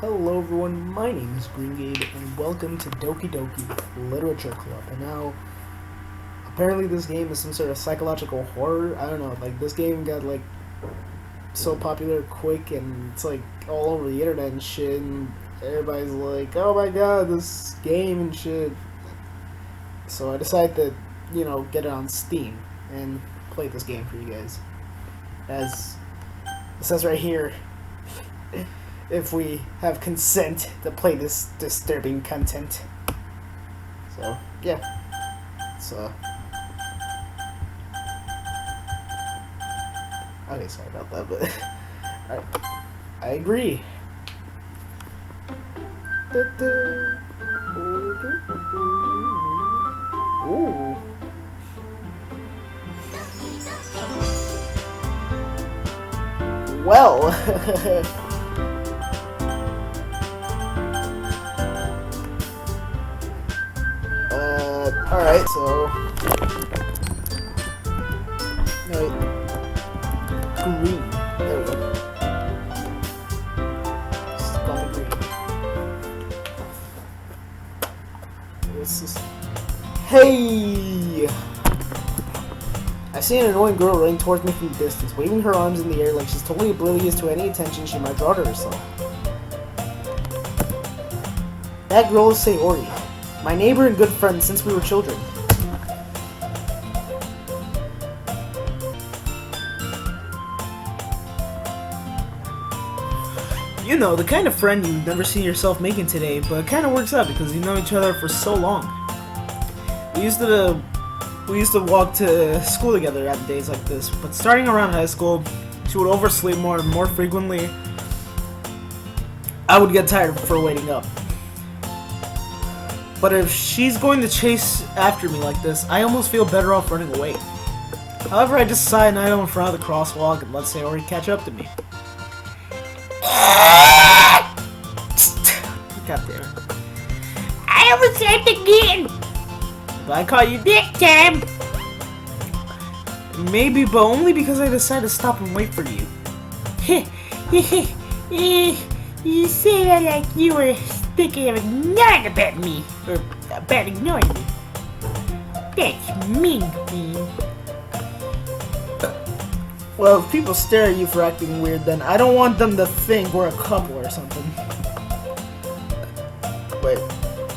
Hello everyone, my name is Greengabe and welcome to Doki Doki Literature Club. And now, apparently this game is some sort of psychological horror. I don't know, like this game got like so popular quick and it's like all over the internet and shit, and everybody's like, oh my god, this game and shit. So I decided to, get it on Steam and play this game for you guys. As it says right here, if we have consent to play this disturbing content. So, yeah. So, okay, sorry about that, but I agree. Ooh. Well. Alright, so... No, wait. Green. There we go. Stop green. This is... Hey! I see an annoying girl running towards me from the distance, waving her arms in the air like she's totally oblivious to any attention she might draw to herself. That girl is Sayori, my neighbor and good friend since we were children. You know, the kind of friend you never see yourself making today, but it kind of works out because you know each other for so long. We used to walk to school together on days like this, but starting around high school, she would oversleep more and more frequently. I would get tired of her waiting up. But if she's going to chase after me like this, I almost feel better off running away. However, I just sigh and idle in front of the crosswalk and let Sayori catch up to me. God damn it. I overslept again! But I caught you this time! Maybe, but only because I decided to stop and wait for you. You say that like you were thinking of ignoring about me, or about ignoring me. That's mean of me. Well, if people stare at you for acting weird, then I don't want them to think we're a couple or something. Wait.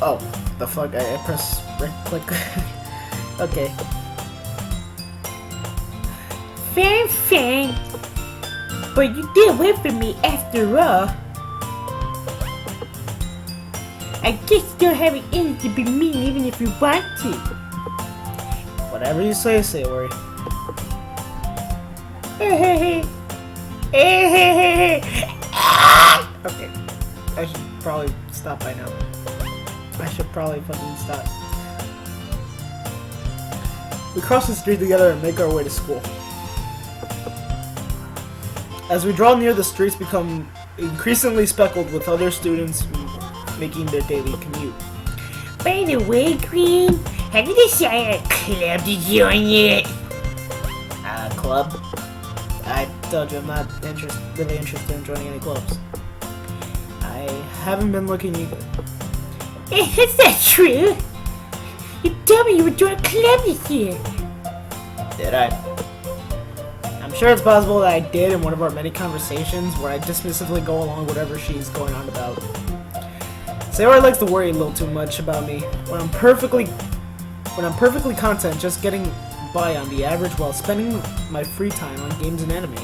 Oh, the fuck? I pressed right click. Okay. Fine. But you did wait for me after all. I guess you don't have it in you to be mean even if you want to. Whatever you say, Sayori. Okay. I should probably stop by now. I should probably fucking stop. We cross the street together and make our way to school. As we draw near, the streets become increasingly speckled with other students making their daily commute. By the way, Green, have you decided a club to join yet? Club? I told you I'm not really interested in joining any clubs. I haven't been looking either. Is that true? You told me you would join a club this year. Did I? I'm sure it's possible that I did in one of our many conversations where I dismissively go along with whatever she's going on about. Sayori likes to worry a little too much about me when I'm perfectly content just getting by on the average while spending my free time on games and anime.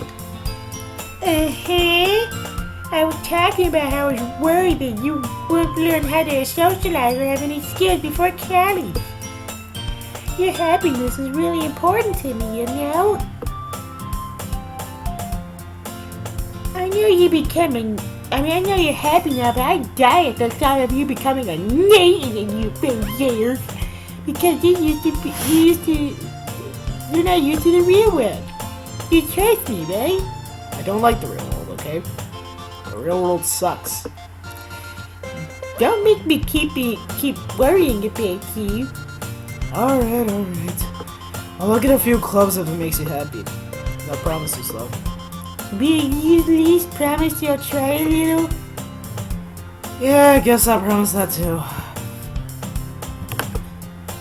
I was talking about how I was worried that you wouldn't learn how to socialize or have any skills before college. Your happiness is really important to me, you know? I know you're happy now, but I die at the thought of you becoming a Nathan and you big years. Because you're not used to the real world. You trust me, right? I don't like the real world, okay? The real world sucks. Don't make me keep worrying about you. Alright. I'll look at a few clubs if it makes you happy. No promises though. Will you at least promise you'll try a little? Yeah, I guess I promised that too.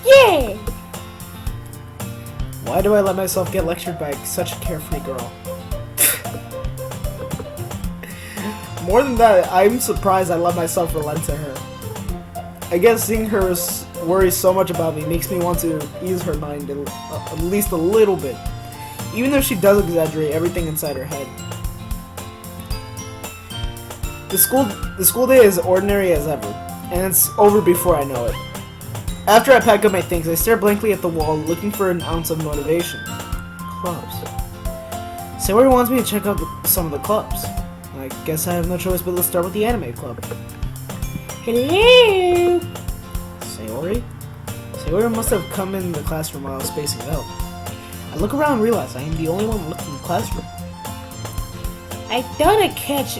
Yeah! Why do I let myself get lectured by such a carefree girl? More than that, I'm surprised I let myself relent to her. I guess seeing her worry so much about me makes me want to ease her mind at least a little bit. Even though she does exaggerate everything inside her head. The school day is ordinary as ever, and it's over before I know it. After I pack up my things, I stare blankly at the wall, looking for an ounce of motivation. Clubs. Sayori wants me to check out some of the clubs. I guess I have no choice but to start with the anime club. Hello! Sayori? Sayori must have come in the classroom while I was spacing out. I look around and realize I am the only one left in the classroom. I thought I'd catch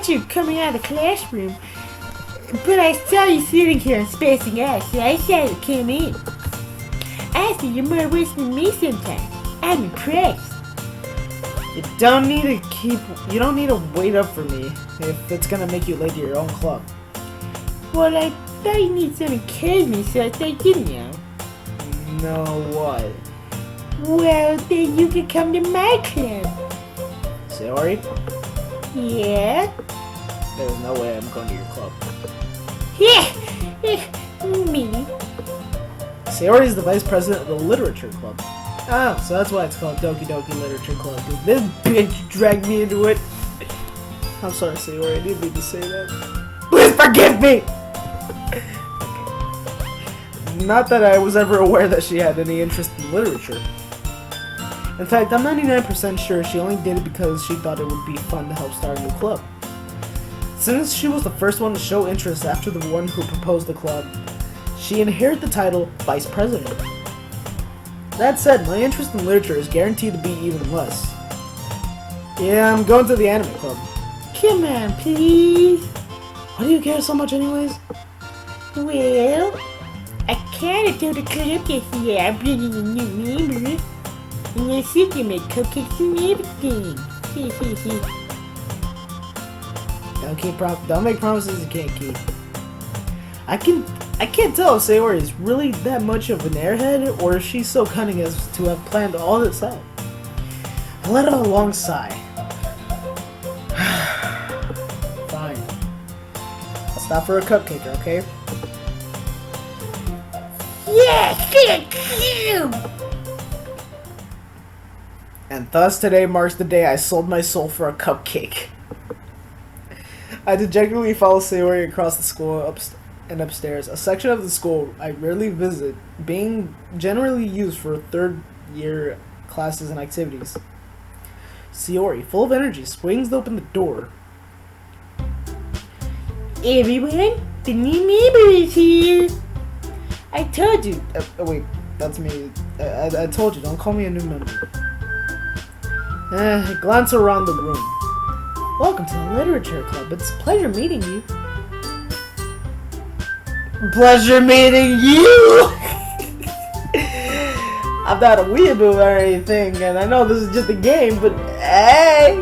you coming out of the classroom, but I saw you sitting here and spacing out, so I decided to come in. I see you're more worse than me sometimes. I'm impressed. You don't need to wait up for me if it's gonna make you late to your own club. Well, I thought you need some encouragement, so I thought you know. No, what? Well, then you could come to my club. Sayori? Yeah? There's no way I'm going to your club. Yeah! Me. Sayori is the vice president of the literature club. Oh, so that's why it's called Doki Doki Literature Club. This bitch dragged me into it. I'm sorry, Sayori, I didn't mean to say that. Please forgive me! Okay. Not that I was ever aware that she had any interest in literature. In fact, I'm 99% sure she only did it because she thought it would be fun to help start a new club. Since she was the first one to show interest after the one who proposed the club, she inherited the title Vice President. That said, my interest in literature is guaranteed to be even less. Yeah, I'm going to the anime club. Come on, please. Why do you care so much anyways? Well, I kinda told the club yesterday I'm bringing a new member. And I see you make cupcakes and everything. Don't make promises you can't keep. I can't tell if Sayori is really that much of an airhead, or if she's so cunning as to have planned all this out. I let out a long sigh. Fine. I'll stop for a cupcake, okay? Yeah, thank you! And thus today marks the day I sold my soul for a cupcake. I dejectedly follow Sayori across the school and upstairs, a section of the school I rarely visit, being generally used for third-year classes and activities. Sayori, full of energy, swings open the door. Everyone, the new member is here! I told you. Wait, that's me. I told you, don't call me a new member. Glance around the room. Welcome to the Literature Club. It's a pleasure meeting you. Pleasure meeting you! I'm not a weeaboo or anything, and I know this is just a game, but hey!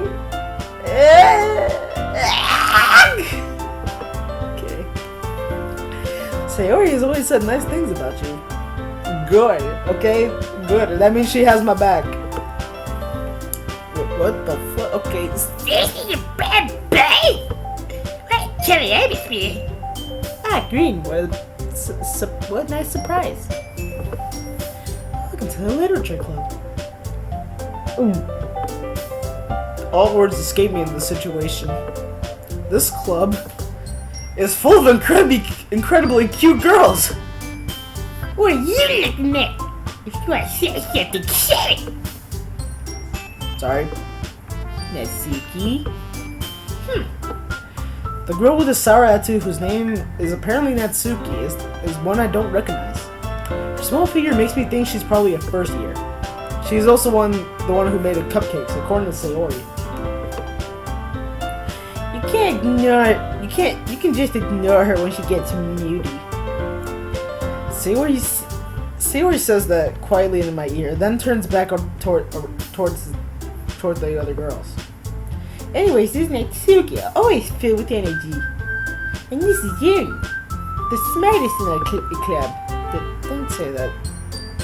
Okay. Sayori has always said nice things about you. Good, okay? Good. That means she has my back. What the fuck? Okay. This is a bad boy! What kind of atmosphere? Ah, Green, what nice surprise. Welcome to the Literature Club. All words escape me in this situation. This club is full of incredibly cute girls. What are you looking at? If you want to say something, say it! Sorry. Natsuki? The girl with the sour attitude, whose name is apparently Natsuki, is one I don't recognize. Her small figure makes me think she's probably a first year. She's also the one who made the cupcakes, according to Sayori. You can't ignore it. You can just ignore her when she gets moody. Sayori says that quietly in my ear, then turns back towards the other girls. Anyways, this is Natsuki, always filled with energy. And this is Yuri, the smartest in our club. Don't say that.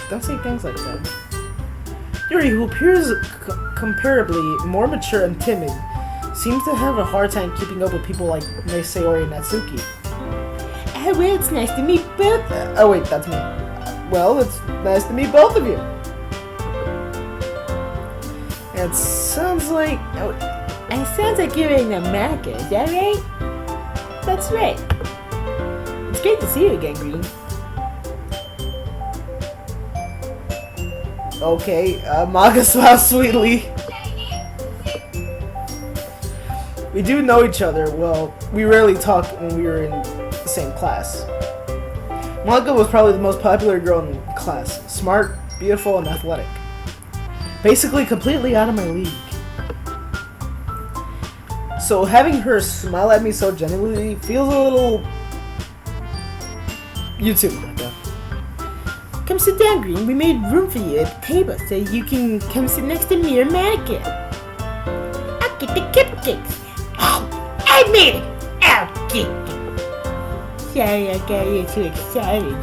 Don't say things like that. Yuri, who appears comparably more mature and timid, seems to have a hard time keeping up with people like Sayori and Natsuki. Well, it's nice to meet both. Oh wait, that's me. Well, it's nice to meet both of you. It sounds like... It sounds like you're in America, is that right? That's right. It's great to see you again, Green. Okay, Maga smiles sweetly. We do know each other. Well, we rarely talked when we were in the same class. Maga was probably the most popular girl in class. Smart, beautiful, and athletic. Basically completely out of my league. So having her smile at me so genuinely feels a little... You too, Maga. Come sit down, Green. We made room for you at the table so you can come sit next to me or Monica. I'll get the cupcakes. I made it! I'll get them. Sorry, I got you too excited.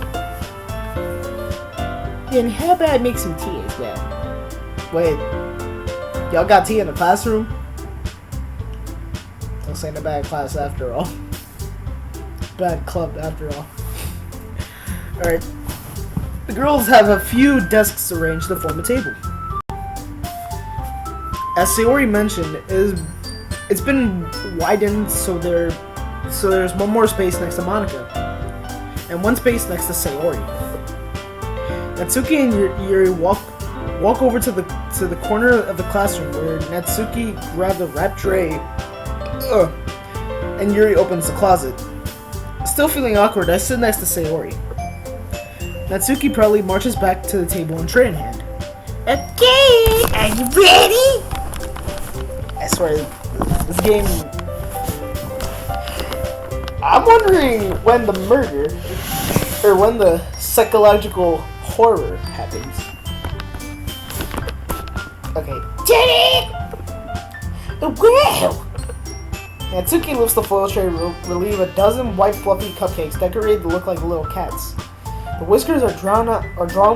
Then how about I make some tea as well? Wait, y'all got tea in the classroom? Don't say in a bad class after all. Bad club after all. Alright. The girls have a few desks arranged to form a table. As Sayori mentioned, it's been widened so there's one more space next to Monica. And one space next to Sayori. Natsuki and Yuri walk over to the corner of the classroom where Natsuki grabbed a wrap tray and Yuri opens the closet. Still feeling awkward, I sit next to Sayori. Natsuki proudly marches back to the table and tray in hand. Okay, are you ready? I swear, this game... I'm wondering when the murder, or when the psychological horror happens. Okay. Jenny! Wow! Natsuki lifts the foil tray to relieve a dozen white fluffy cupcakes decorated to look like little cats. The whiskers are drawn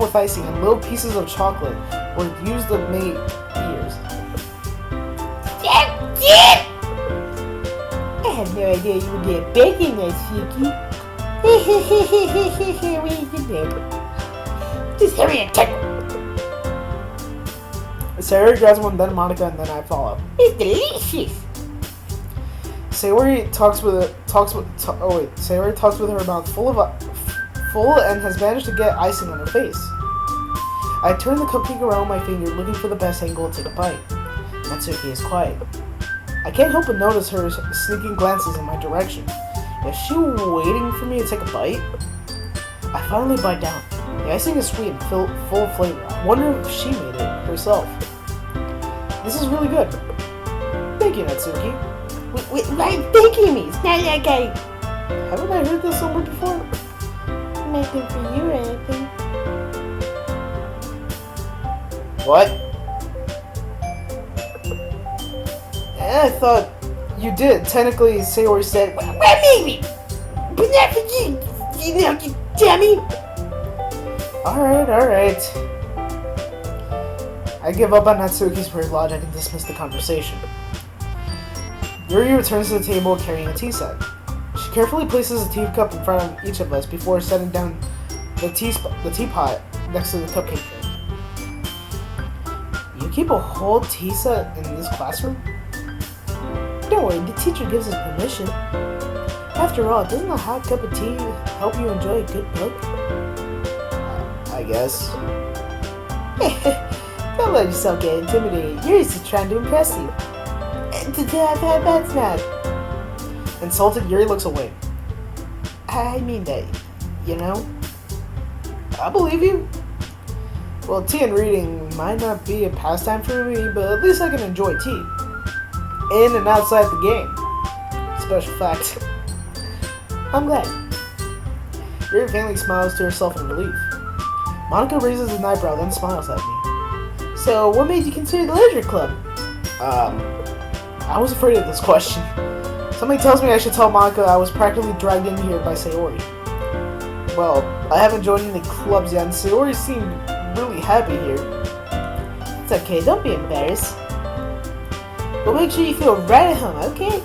with icing, and little pieces of chocolate were used to make ears. I had no idea you would get baking, Natsuki. What are you doing? Just hurry and take one. Sayori grabs one, then Monica, and then I follow. It's delicious. Sayori talks with her mouth full and has managed to get icing on her face. I turn the cupcake around my finger, looking for the best angle to take a bite. Natsuki is quiet. I can't help but notice her sneaking glances in my direction. Is she waiting for me to take a bite? I finally bite down. The icing is sweet and full of flavor. I wonder if she made it herself. This is really good. Thank you, Natsuki. Why are you thanking me? It's not like I... Haven't I heard this somewhere before? Nothing for you or anything. What? I thought you did. Technically, Sayori said, Well, maybe! But not for you, you dummy! Alright. I give up on Natsuki's weird logic and dismiss the conversation. Yuri returns to the table carrying a tea set. She carefully places a teacup in front of each of us before setting down the teapot next to the cupcake tray. You keep a whole tea set in this classroom? Don't worry, the teacher gives us permission. After all, doesn't a hot cup of tea help you enjoy a good book? I guess. Don't let yourself get intimidated. You're just trying to impress you. That's not... Insulted, Yuri looks away. I mean that, you know? I believe you. Well, tea and reading might not be a pastime for me, but at least I can enjoy tea. In and outside the game. Special fact. I'm glad. Yuri faintly smiles to herself in relief. Monica raises an eyebrow, then smiles at me. So, what made you consider the leisure club? I was afraid of this question. Something tells me I should tell Monica I was practically dragged in here by Sayori. Well, I haven't joined any clubs yet, and Sayori seemed really happy here. It's okay, don't be embarrassed. But make sure you feel right at home, okay?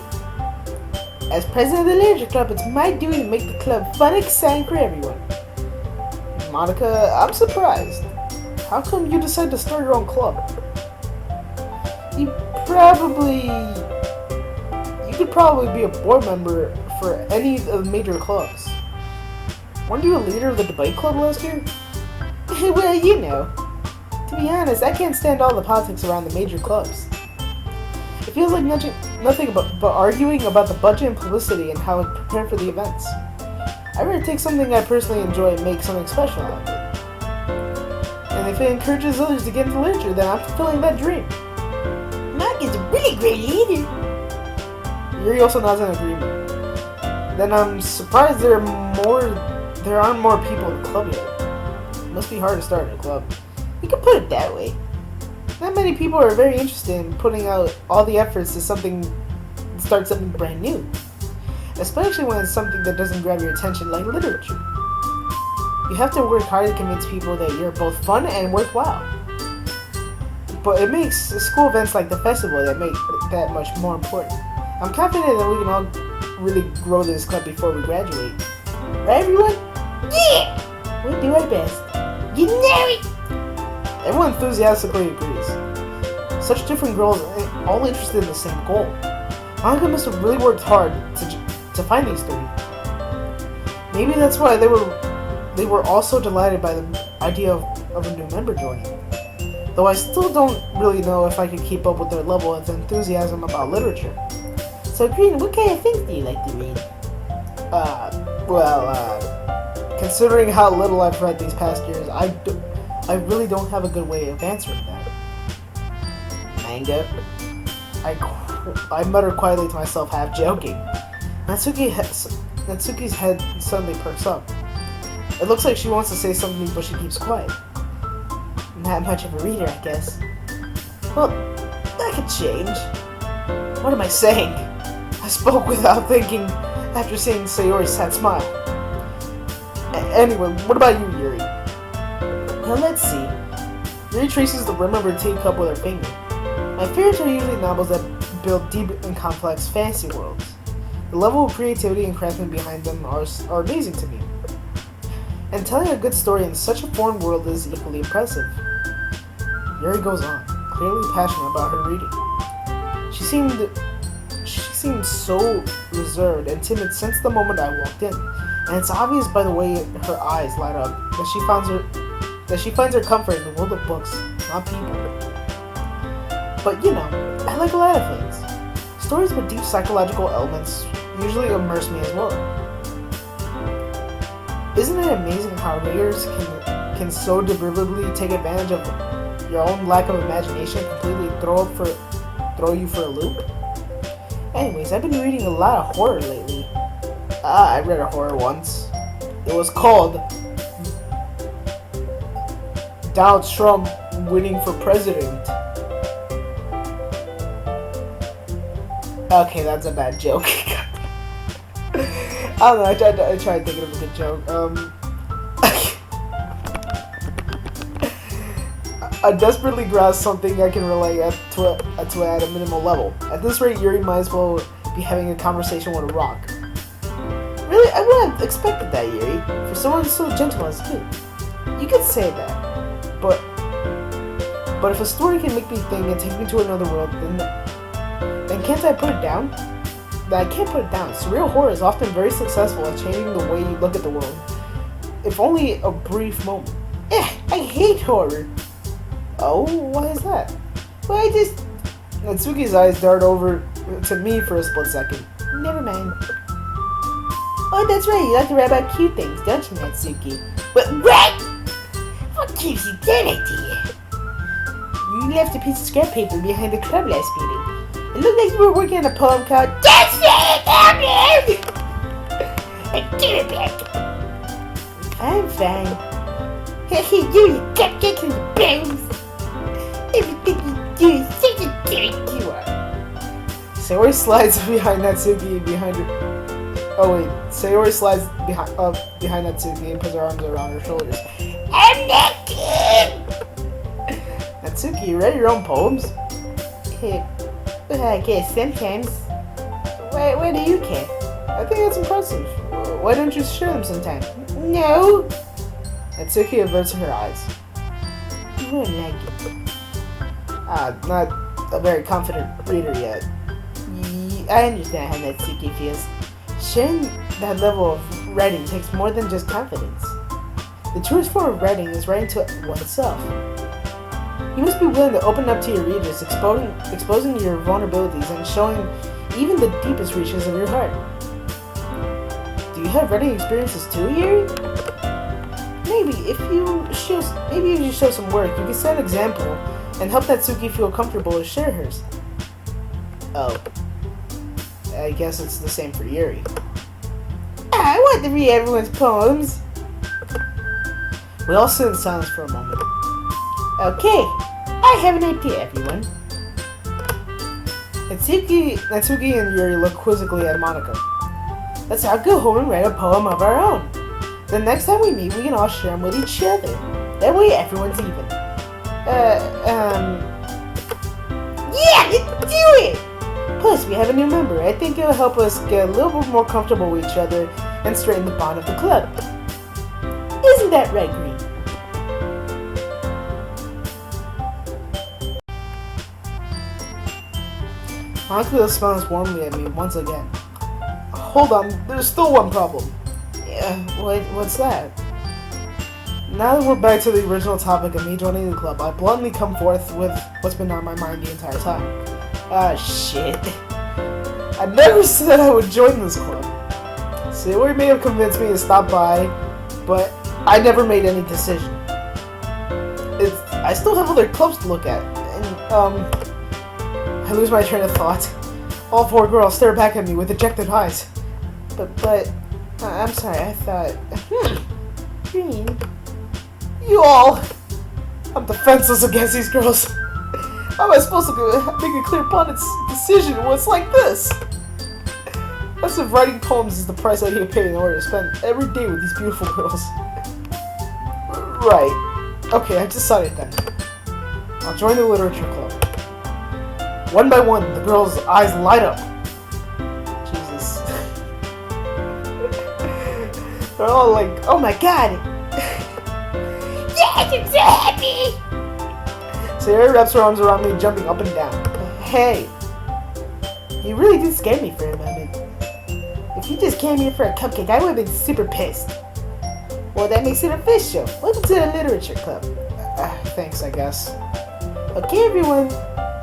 As president of the literature club, it's my duty to make the club fun and exciting for everyone. Monica, I'm surprised. How come you decided to start your own club? You could probably be a board member for any of the major clubs. Weren't you a leader of the debate club last year? Well, you know. To be honest, I can't stand all the politics around the major clubs. It feels like nothing but arguing about the budget and publicity and how to prepare for the events. I'd rather take something I personally enjoy and make something special out of it. And if it encourages others to get into literature, then I'm fulfilling that dream. Mark is a really great leader. Yuri also nods in agreement. Then I'm surprised there aren't more people in the club yet. It must be hard to start a club. You can put it that way. Not many people are very interested in putting out all the efforts to start something brand new. Especially when it's something that doesn't grab your attention like literature. You have to work hard to convince people that you're both fun and worthwhile. But it makes school events like the festival that make that much more important. I'm confident that we can all really grow this club before we graduate. Right, everyone? Yeah! We'll do our best. You know it! Everyone enthusiastically agrees. Such different girls, all interested in the same goal. Monica must have really worked hard to find these three. Maybe that's why they were all so delighted by the idea of a new member joining. Though I still don't really know if I could keep up with their level of enthusiasm about literature. So Green, what kind of things do you like to read? Considering how little I've read these past years, I really don't have a good way of answering that. Manga? I muttered quietly to myself, half joking. Natsuki's head suddenly perks up. It looks like she wants to say something, but she keeps quiet. Not much of a reader, I guess. Well, that could change. What am I saying? I spoke without thinking after seeing Sayori's sad smile. Anyway, what about you, Yuri? Well, let's see. Yuri traces the rim of her teacup with her finger. My favorites are usually novels that build deep and complex fantasy worlds. The level of creativity and craftsmanship behind them are amazing to me. And telling a good story in such a foreign world is equally impressive. Yuri goes on, clearly passionate about her reading. She seemed so reserved and timid since the moment I walked in, and it's obvious by the way her eyes light up that she finds her comfort in the world of books, not people. But you know, I like a lot of things. Stories with deep psychological elements usually immerse me as well. Isn't it amazing how readers can so deliberately take advantage of your own lack of imagination and completely throw you for a loop? Anyways, I've been reading a lot of horror lately. I read a horror once. It was called Donald Trump Winning for President. Okay, that's a bad joke. I don't know, I tried thinking of a good joke. I desperately grasp something I can relate to at a minimal level. At this rate, Yuri might as well be having a conversation with a rock. Really? I wouldn't have expected that, Yuri. For someone so gentle as you. You could say that. But if a story can make me think and take me to another world, then can't I put it down? I can't put it down. Surreal horror is often very successful at changing the way you look at the world. If only a brief moment. I hate horror. Oh, why is that? Well, Natsuki's eyes dart over to me for a split second. Never mind. Oh, that's right, you like to write about cute things, don't you, Natsuki? What? What gives you that idea? You left a piece of scrap paper behind the club last meeting. It looked like you were working on a poem called That's It, and give it back. I'm fine. You cupcakes and the bones. Everything you do is such a jerk you are. Sayori slides behind Natsuki behind her. Oh wait, Sayori slides behind Natsuki and puts her arms around her shoulders. I'm naked! Natsuki, you write your own poems? Hey, I guess sometimes. Why do you care? I think that's impressive. Why don't you share them sometime? No! Natsuki averts her eyes. You won't like it. Not a very confident reader yet. I understand how Natsuki feels. Sharing that level of writing takes more than just confidence. The truest form of writing is writing to oneself. You must be willing to open up to your readers, exposing your vulnerabilities and showing even the deepest reaches of your heart. Do you have writing experiences too, Yuri? Maybe if you show some work, you can set an example and help Natsuki feel comfortable to share hers. Oh, I guess it's the same for Yuri. I want to read everyone's poems. We all sit in silence for a moment. Okay, I have an idea, everyone. Natsuki and Yuri look quizzically at Monica. Let's all go home and write a poem of our own. The next time we meet, we can all share them with each other. That way everyone's even. Yeah, let's do it! Plus, we have a new member. I think it'll help us get a little bit more comfortable with each other and straighten the bond of the club. Isn't that right, Green? Monica smiles warmly at me once again. Hold on, there's still one problem. Yeah, what's that? Now that we're back to the original topic of me joining the club, I bluntly come forth with what's been on my mind the entire time. Ah, shit. I never said I would join this club. Sayori may have convinced me to stop by, but I never made any decision. I still have other clubs to look at, and, I lose my train of thought. All four girls stare back at me with dejected eyes. But, I'm sorry, I thought... Green. You all! I'm defenseless against these girls. How am I supposed to make a clear upon its decision when it's like this? As if writing poems is the price I need to pay in order to spend every day with these beautiful girls. Right. Okay, I've decided then. I'll join the literature club. One by one, the girls' eyes light up. Jesus. They're all like, oh my god! Yes, I'm so happy! Sayori wraps her arms around me, jumping up and down. Hey, you really did scare me for a moment. If you just came here for a cupcake, I would have been super pissed. Well, that makes it official. Welcome to the literature club. Thanks, I guess. Okay, everyone.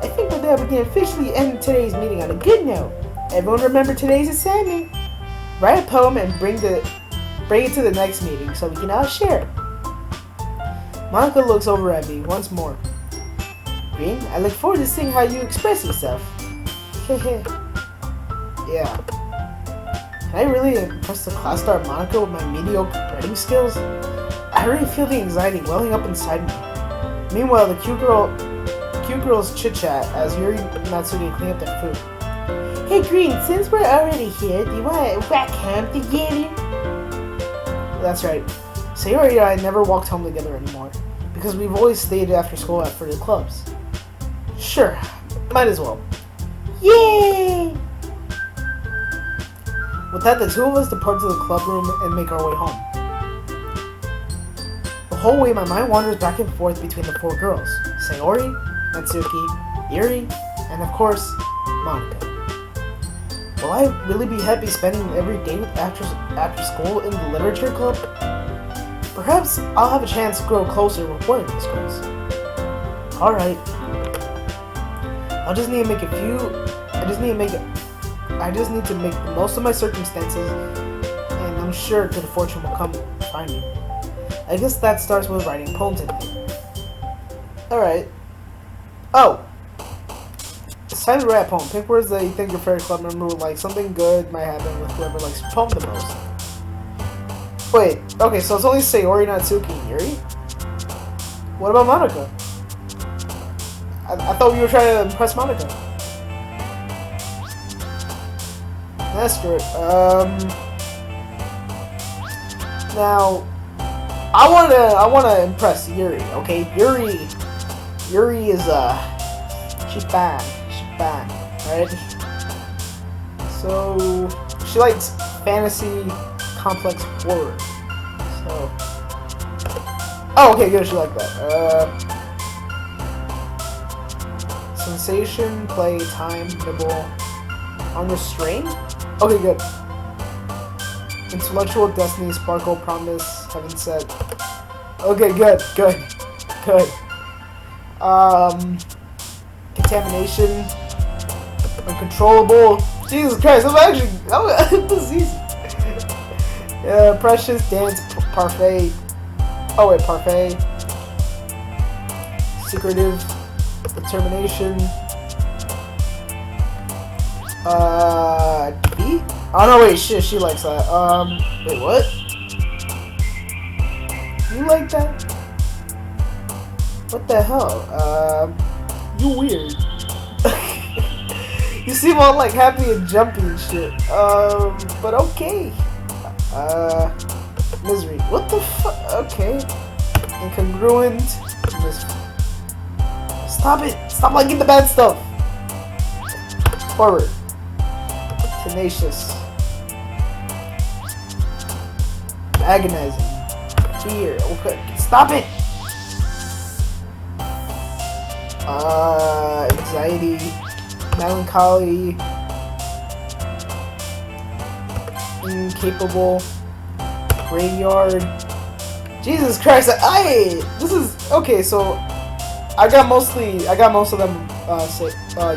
I think we'll we can officially end today's meeting on a good note. Everyone remember today's assignment. Write a poem and bring it to the next meeting so we can all share it. Monica looks over at me once more. Green, I look forward to seeing how you express yourself. Yeah. Can I really impress the class star Monica with my mediocre writing skills? I already feel the anxiety welling up inside me. Meanwhile, the cute girls chit-chat as Yuri and Natsuki clean up their food. Hey Green, since we're already here, do you want to whack home together? That's right. Sayori and I never walked home together anymore, because we've always stayed after school for the clubs. Sure, might as well. Yay! With that, the two of us depart to the club room and make our way home. The whole way, my mind wanders back and forth between the four girls: Sayori, Natsuki, Yuri, and of course, Monica. Will I really be happy spending every day after school in the literature club? Perhaps I'll have a chance to grow closer with one of these girls. Alright. I just need to make the most of my circumstances, and I'm sure good fortune will come find me. I guess that starts with writing poems today. Alright. Oh! It's time to write a poem. Pick words that you think your favorite club member would like. Something good might happen with whoever likes your poem the most. Wait, okay, so it's only Sayori, Natsuki, and Yuri? What about Monica? I thought we were trying to impress Monica. That's good. Now, I wanna impress Yuri. Okay, Yuri is she's fine, right? So she likes fantasy, complex horror. So, oh, okay, good. She liked that. Sensation, play, time, nibble, unrestrained. Okay, good. Intellectual destiny, sparkle, promise, heaven set. Okay, good. Contamination, uncontrollable. Jesus Christ, this is easy. Precious, dance, parfait. Oh wait, parfait. Secretive, determination. Defeat? Oh no, wait, shit, she likes that. Wait, what? You like that? What the hell? You weird. You seem all like happy and jumpy and shit. But okay. Misery. What the fuck? Okay. Incongruent. Stop it! Stop liking the bad stuff! Horror. Tenacious. Agonizing. Fear. Okay. Stop it! Anxiety. Melancholy. Incapable. Graveyard. Jesus Christ! This is okay. So I got most of them.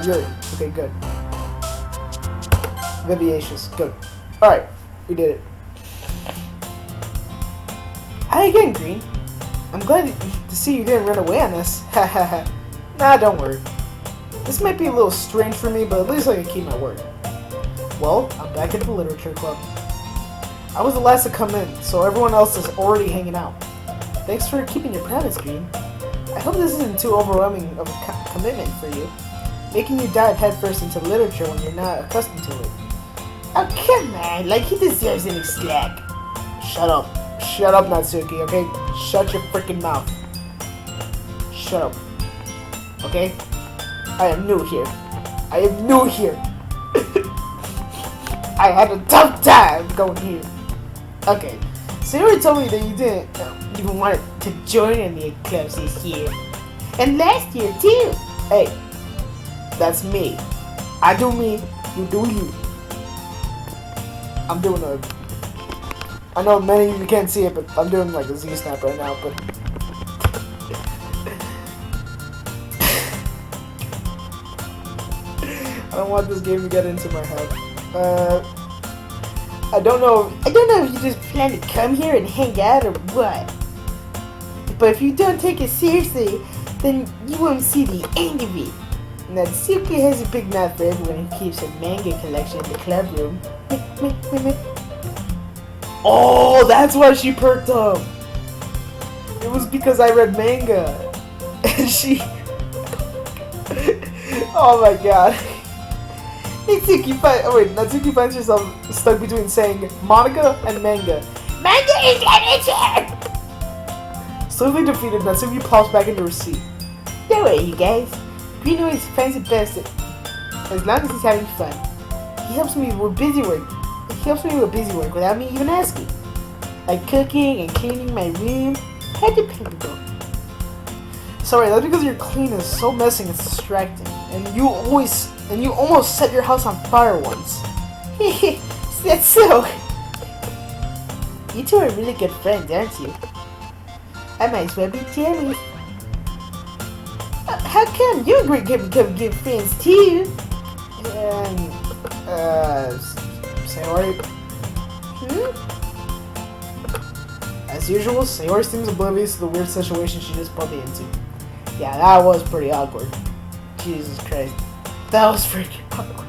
Yuri. Okay, good. Vivacious. Good. All right, we did it. Hi again, Green. I'm glad to see you didn't run away on us. Nah, don't worry. This might be a little strange for me, but at least I can keep my word. Well, I'm back at the literature club. I was the last to come in, so everyone else is already hanging out. Thanks for keeping your promise, Green. I hope this isn't too overwhelming of a commitment for you, making you dive headfirst into literature when you're not accustomed to it. Oh, come on, like he deserves any slack. Shut up, Natsuki, okay? Shut your freaking mouth. Shut up, okay? I am new here. I had a tough time going here. Okay, so you already told me that you didn't even want to join any clubs this year. And last year, too. Hey, that's me. I do me, you do you. I'm doing a... I know many of you can't see it, but I'm doing like a Z-snap right now, but... I don't want this game to get into my head. I don't know if you just plan to come here and hang out or what. But if you don't take it seriously, then you won't see the end of it. Natsuki has a big mouth for everyone who keeps a manga collection in the club room. Oh, that's why she perked up. It was because I read manga. And she... Oh my god. Natsuki finds herself stuck between saying Monica and manga. Manga is literature! Slowly defeated, Natsuki pops back into her seat. Don't worry, you guys. Green always finds it best as long as he's having fun. He helps me with busy work without me even asking. Like cooking and cleaning my room. How dependable. Sorry, that's because your clean is so messy and it's distracting. And you almost set your house on fire once. That's so. You two are really good friends, aren't you? I might as well be jealous. How come you and Greengabe become good friends too? Sayori. As usual, Sayori seems oblivious to the weird situation she just pulled me into. Yeah, that was pretty awkward. Jesus Christ. That was freaking awkward.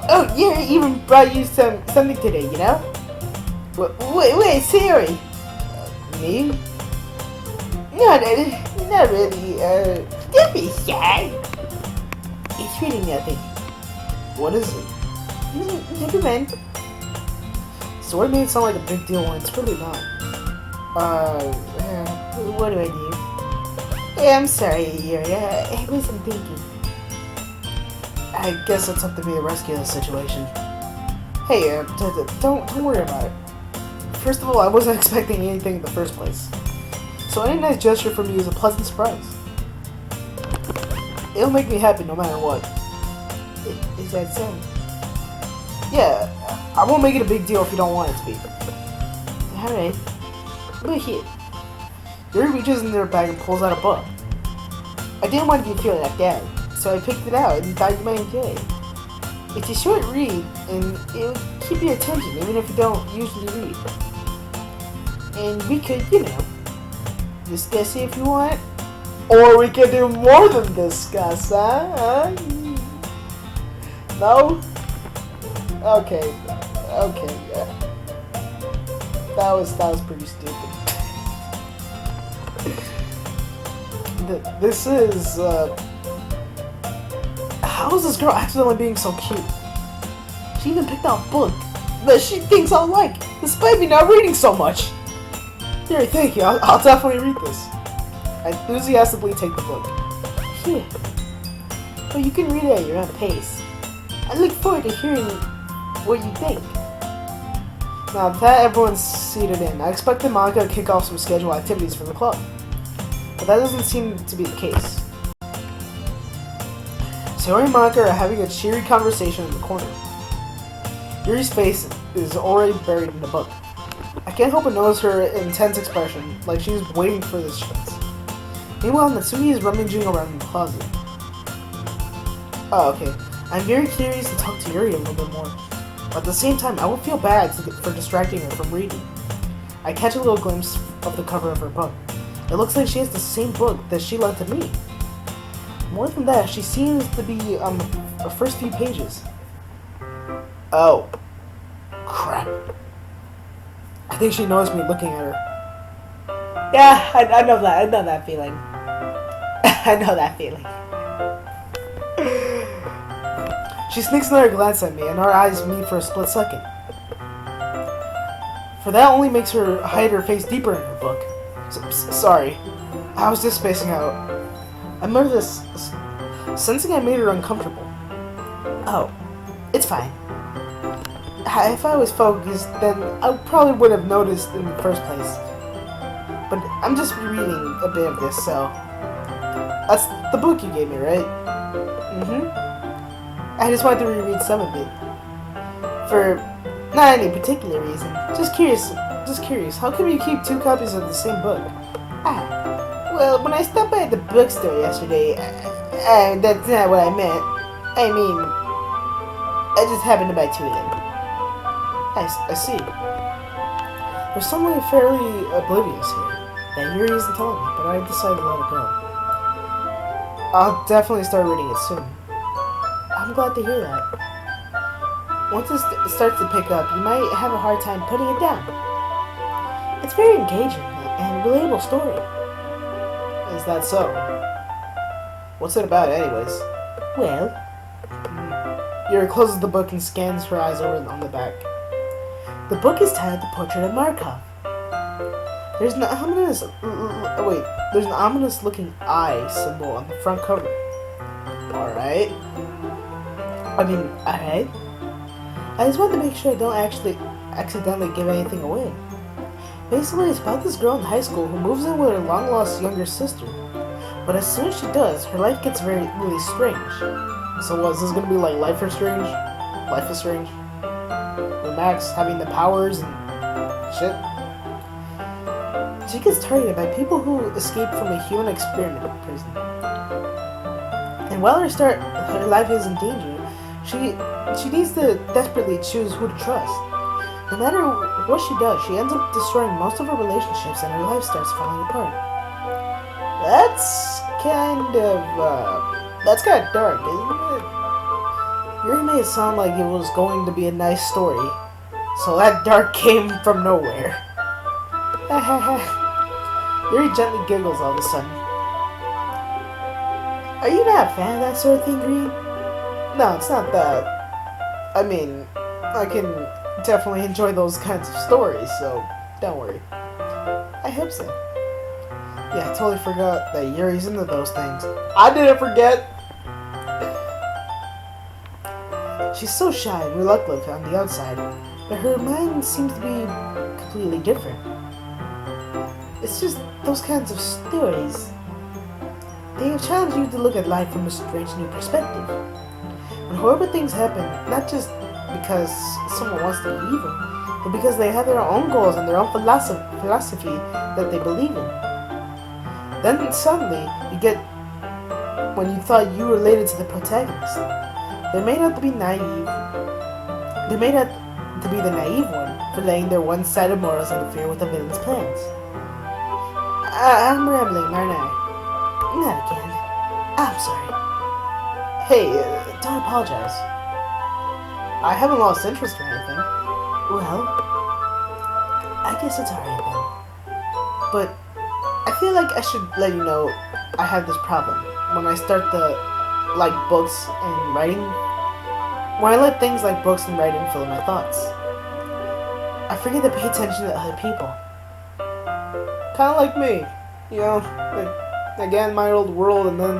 Oh, yeah, even brought you something today, you know? Wait, Sayori. Me? No, not really. Don't be shy. It's really nothing. What is it? Never mind. Story made it sound like a big deal when it's really not. What do I do? Hey, I'm sorry, Yuri. I wasn't thinking. I guess it's up to me to rescue this situation. Hey, don't worry about it. First of all, I wasn't expecting anything in the first place. So any nice gesture from you is a pleasant surprise. It'll make me happy no matter what. Is that so? Yeah, I won't make it a big deal if you don't want it to be. Alright. Look here. Yuri reaches in their bag and pulls out a book. I didn't want you to feel left out, so I picked it out and thought you might enjoy it. It's a short read, and it'll keep your attention even if you don't usually read. And we could, discuss it if you want. Or we could do more than discuss, huh? No? Okay. Yeah. That was pretty stupid. This is, how is this girl accidentally being so cute? She even picked out a book that she thinks I'll like, despite me not reading so much. Here, thank you. I'll definitely read this. I enthusiastically take the book. Here. Well, you can read it at your own pace. I look forward to hearing what you think. Now that everyone's seated in, I expected Monica to kick off some scheduled activities for the club. But that doesn't seem to be the case. Sayori and Monica are having a cheery conversation in the corner. Yuri's face is already buried in the book. I can't help but notice her intense expression, like she's waiting for this chance. Meanwhile, Natsuki is rummaging around in the closet. Oh, okay. I'm very curious to talk to Yuri a little bit more. But at the same time, I would feel bad for distracting her from reading. I catch a little glimpse of the cover of her book. It looks like she has the same book that she lent to me. More than that, she seems to be on the first few pages. Oh. Crap. I think she noticed me looking at her. Yeah, I know that. I know that feeling. I know that feeling. She sneaks another glance at me, and our eyes meet for a split second. For that only makes her hide her face deeper in her book. Sorry. I was just spacing out. I muttered this, sensing I made her uncomfortable. Oh, it's fine. If I was focused, then I probably would have noticed in the first place. But I'm just rereading a bit of this, so... That's the book you gave me, right? Mm-hmm. I just wanted to reread some of it. For not any particular reason. Just curious, how come you keep 2 copies of the same book? Well, when I stopped by at the bookstore yesterday, that's not what I meant. I mean, I just happened to buy 2 of them. I see. There's something fairly oblivious here that Yuri isn't telling me, but I decided to let it go. I'll definitely start reading it soon. I'm glad to hear that. Once it starts to pick up, you might have a hard time putting it down. It's a very engaging and relatable story. Is that so? What's it about, anyways? Well... Yuri closes the book and scans her eyes over on the back. The book is titled The Portrait of Markov. There's an ominous looking eye symbol on the front cover. Alright. I just want to make sure I don't actually accidentally give anything away. Basically, it's about this girl in high school who moves in with her long-lost younger sister. But as soon as she does, her life gets really strange. So what, is this gonna be like Life is Strange? Life is Strange? With Max having the powers and shit? She gets targeted by people who escaped from a human experiment prison. And while her life is in danger, she needs to desperately choose who to trust. No matter what she does, she ends up destroying most of her relationships and her life starts falling apart. That's kind of dark, isn't it? Yuri made it sound like it was going to be a nice story, so that dark came from nowhere. Yuri gently giggles all of a sudden. Are you not a fan of that sort of thing, Green? No, it's not that. I mean, I can definitely enjoy those kinds of stories, so don't worry. I hope so. Yeah, I totally forgot that Yuri's into those things. I didn't forget! She's so shy and reluctant on the outside, but her mind seems to be completely different. It's just those kinds of stories. They have challenged you to look at life from a strange new perspective. When horrible things happen, not just because someone wants to be evil, but because they have their own goals and their own philosophy that they believe in. Then suddenly, you get when you thought you related to the protagonist. They may not be naive. They may not to be the naive one for letting their one-sided morals interfere with the villain's plans. I'm rambling, aren't I? Not again. I'm sorry. Hey, Don't apologize. I haven't lost interest or anything. Well, I guess it's alright then. But I feel like I should let you know I have this problem. When I start to like books and writing, when I let things like books and writing fill in my thoughts, I forget to pay attention to other people. Kind of like me. You know, like, again, my old world, and then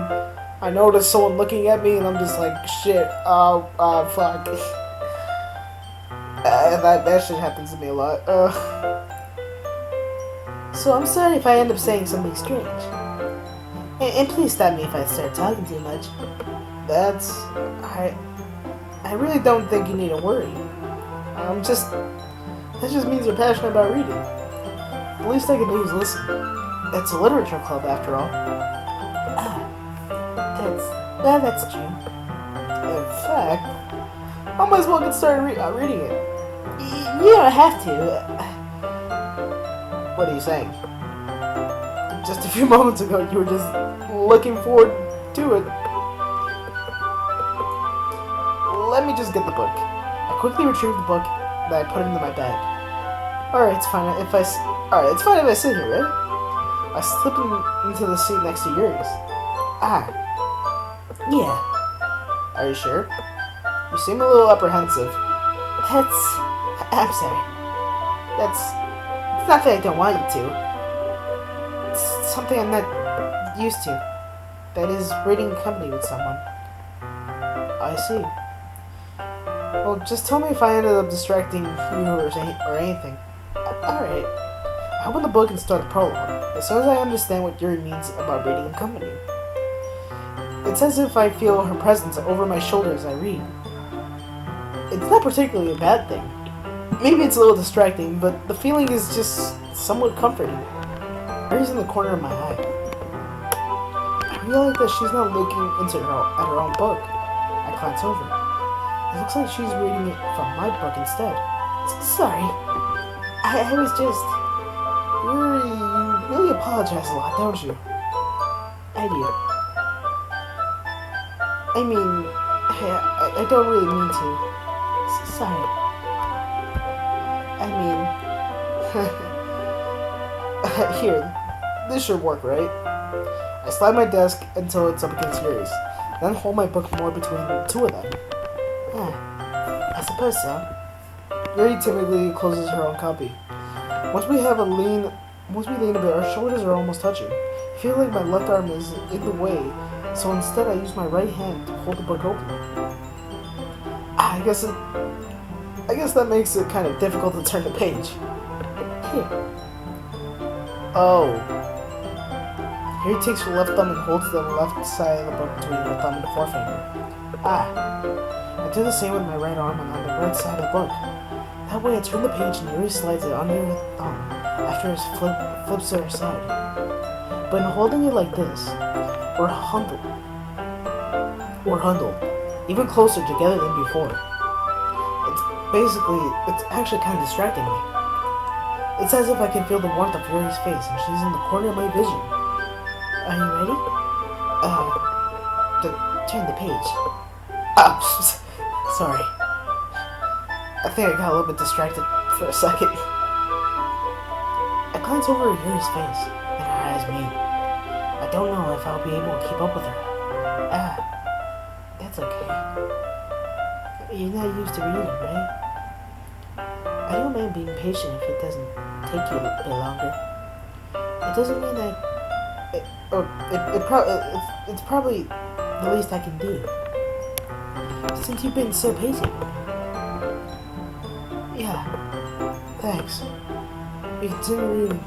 I notice someone looking at me, and I'm just like, shit, fuck. That shit happens to me a lot. So I'm sorry if I end up saying something strange. And please stop me if I start talking too much. I really don't think you need to worry. That just means you're passionate about reading. The least I can do is listen. It's a literature club, after all. That's true. In fact, I might as well get started reading it. You don't have to. What are you saying? Just a few moments ago, you were just looking forward to it. Let me just get the book. I quickly retrieved the book, then I put it into my bag. Alright, it's fine if I sit here, right? I slip into the seat next to yours. Yeah. Are you sure? You seem a little apprehensive. I'm sorry. It's not that I don't want you to. It's something I'm not used to. That is, reading company with someone. I see. Well, just tell me if I ended up distracting you or anything. Alright. I open the book and start the prologue. As soon as I understand what Yuri means about reading in company. It's as if I feel her presence over my shoulder as I read. It's not particularly a bad thing. Maybe it's a little distracting, but the feeling is just somewhat comforting. Yuri's in the corner of my eye. I realize that she's not looking at her own book. I glance over. It looks like she's reading it from my book instead. Sorry. I was just... Yuri, you really apologize a lot, don't you? I do. I mean, I don't really mean to. Sorry. I mean... Here, this should work, right? I slide my desk until it's up against Yuri's, then hold my book more between the two of them. I suppose so. Yuri timidly closes her own copy. Once we lean a bit, our shoulders are almost touching. I feel like my left arm is in the way, so instead I use my right hand to hold the book open. I guess that makes it kind of difficult to turn the page. Here. Oh. Yuri takes her left thumb and holds the left side of the book between her thumb and the forefinger. I do the same with my right arm and on the right side of the book. That way I turn the page and Yuri slides it under her thumb after it flips to her side. But in holding it like this, we're huddled even closer together than before. It's actually kind of distracting me. It's as if I can feel the warmth of Yuri's face and she's in the corner of my vision. Are you ready? Turn the page. Sorry. I think I got a little bit distracted for a second. I glance over at Yuri's face, and her eyes meet. I don't know if I'll be able to keep up with her. That's okay. You're not used to reading, right? I don't mind being patient if it doesn't take you a bit longer. It doesn't mean that... It's probably the least I can do. Since you've been so patient. Yeah, thanks. We continue reading.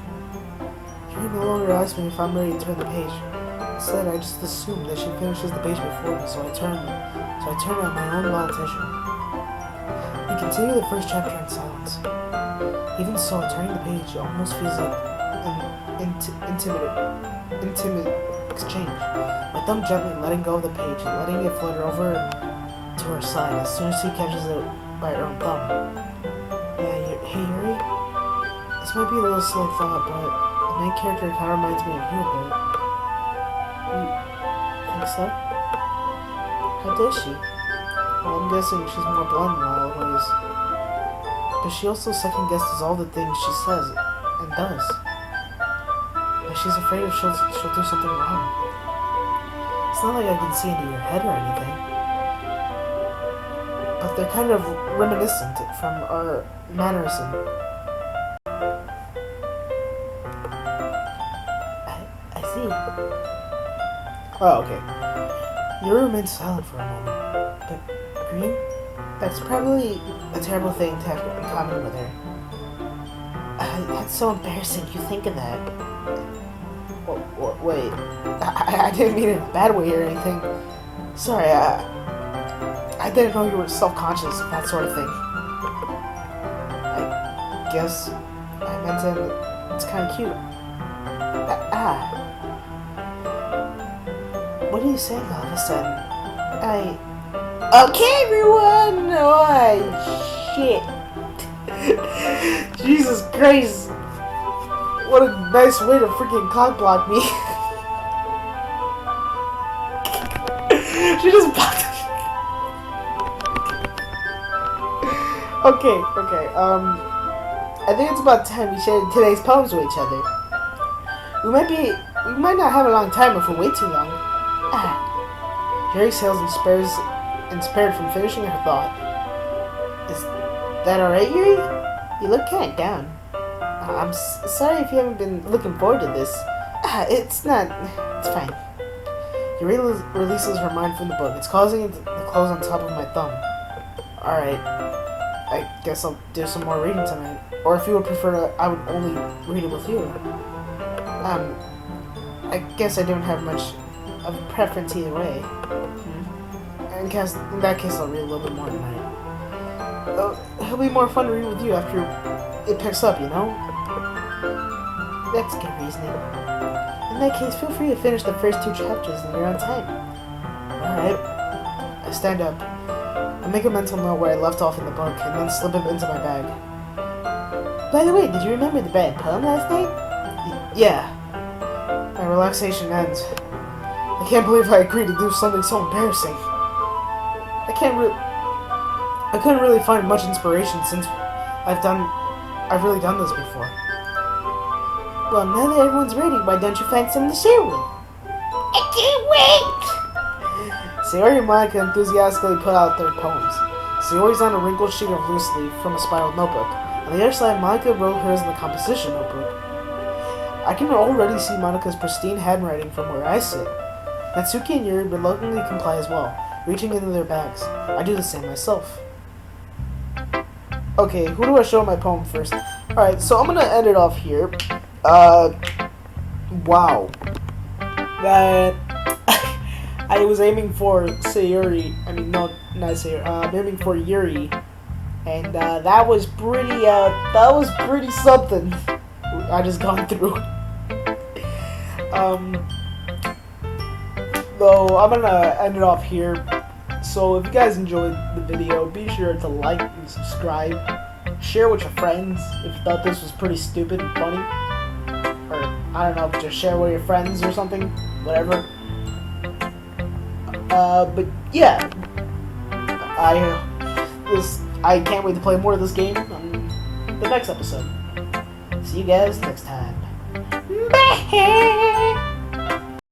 She no longer asks me if I'm ready to turn the page. Instead, I just assume that she finishes the page before me, so I turn on my own volition. We continue the first chapter in silence. Even so, turning the page almost feels like an intimate exchange. My thumb gently letting go of the page and letting it flutter over to her side as soon as she catches it by her own thumb. Yeah, hey Yuri? This might be a little slow thought, but the main character kind of reminds me of you a bit. You think so? How does she? Well, I'm guessing she's more blunt in a lot of ways. But she also second-guesses all the things she says and does. Like she's afraid if she'll do something wrong. It's not like I can see into your head or anything. But they're kind of reminiscent from our mannerism. I see. Oh, okay. Yuri remained silent for a moment. But, Green? That's probably a terrible thing to have in common with her. That's so embarrassing. You think of that. Wait. I didn't mean it in a bad way or anything. Sorry, I didn't know you were self-conscious of that sort of thing. I guess I meant it's kind of cute. What are you saying all of a sudden? Okay, everyone! Oh, shit. Jesus Christ. What a nice way to freaking cockblock me. She just blocked me. Okay. I think it's about time we shared today's poems with each other. We might not have a long time if we wait too long. Yuri exhales inspired from finishing her thought. Is that alright, Yuri? You look kinda down. I'm sorry if you haven't been looking forward to this. It's fine. Yuri releases her mind from the book. It's causing it to close on top of my thumb. Alright. I guess I'll do some more reading tonight. Or if you would prefer, I would only read it with you. I guess I don't have much of a preference either way. In that case, I'll read a little bit more tonight. It'll be more fun to read with you after it picks up, you know? That's good reasoning. In that case, feel free to finish the first 2 chapters in your own time. Alright. I stand up. I make a mental note where I left off in the book, and then slip it into my bag. By the way, did you remember the bad poem last night? Yeah. My relaxation ends. I can't believe I agreed to do something so embarrassing. I couldn't really find much inspiration since I've really done this before. Well, now that everyone's ready, why don't you find something to share with? I can't wait! Sayori and Monica enthusiastically put out their poems. Sayori's on a wrinkled sheet of loose leaf from a spiral notebook. On the other side, Monica wrote hers in the composition notebook. I can already see Monica's pristine handwriting from where I sit. Natsuki and Yuri reluctantly comply as well, reaching into their bags. I do the same myself. Okay, who do I show my poem first? Alright, so I'm gonna end it off here. Wow. That... I was aiming for Sayori. I mean, no, not Sayori. I'm aiming for Yuri. And, that was pretty something I just gone through. Though, I'm gonna end it off here. So, if you guys enjoyed the video, be sure to like and subscribe. Share with your friends if you thought this was pretty stupid and funny. Or, I don't know, just share with your friends or something. Whatever. But yeah. I can't wait to play more of this game on the next episode. See you guys next time. Bye!